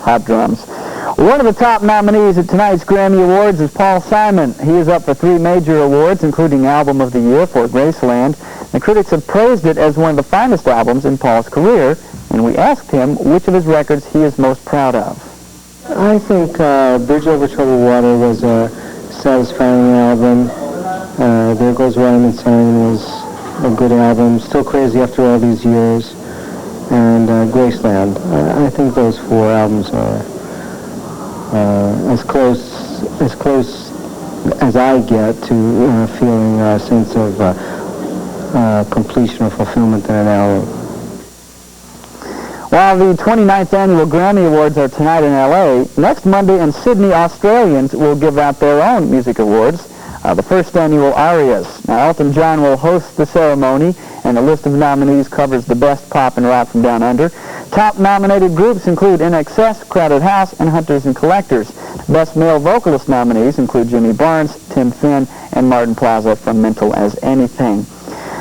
hot drums. One of the top nominees at tonight's Grammy Awards is Paul Simon. He is up for 3 major awards, including Album of the Year for Graceland. The critics have praised it as one of the finest albums in Paul's career, and we asked him which of his records he is most proud of. I think Bridge Over Troubled Water was a satisfying album. There Goes Rhyme and Sang was a good album. Still Crazy After All These Years. And Graceland. I think those 4 albums are as close as I get to feeling a sense of completion or fulfillment in an album. While the 29th Annual Grammy Awards are tonight in L.A., next Monday in Sydney, Australians will give out their own music awards, the first annual ARIAs. Now, Elton John will host the ceremony, and the list of nominees covers the best pop and rock from down under. Top nominated groups include INXS, Crowded House, and Hunters and Collectors. Best male vocalist nominees include Jimmy Barnes, Tim Finn, and Martin Plaza from Mental as Anything.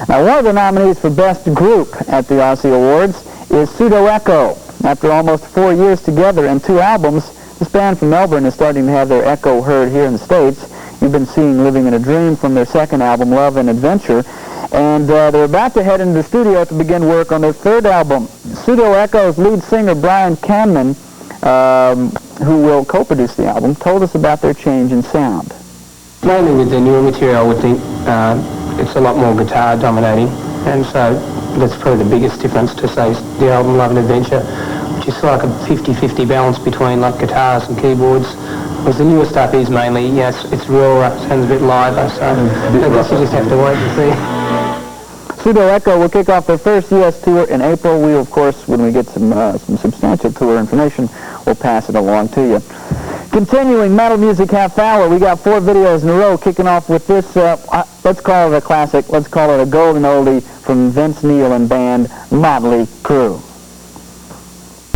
Now, one of the nominees for Best Group at the Aussie Awards is Pseudo. After almost 4 years together and 2 albums, this band from Melbourne is starting to have their echo heard here in the States. You've been seeing Living in a Dream from their second album, Love and Adventure, and they're about to head into the studio to begin work on their 3rd album. Pseudo Echo's lead singer, Brian Canman, who will co-produce the album, told us about their change in sound. Mainly with the newer material, I would think it's a lot more guitar dominating, and so that's probably the biggest difference to, say, the album Love and Adventure, which is like a 50-50 balance between like guitars and keyboards. Whereas the newer stuff is mainly, yes, it's raw, sounds a bit liver, so I guess you just have to wait and see. Pseudo Echo will kick off their first U.S. tour in April. We, of course, when we get some substantial tour information, we'll pass it along to you. Continuing Metal Music Half Hour, we got 4 videos in a row, kicking off with this, let's call it a classic, let's call it a golden oldie from Vince Neil and band Motley Crue.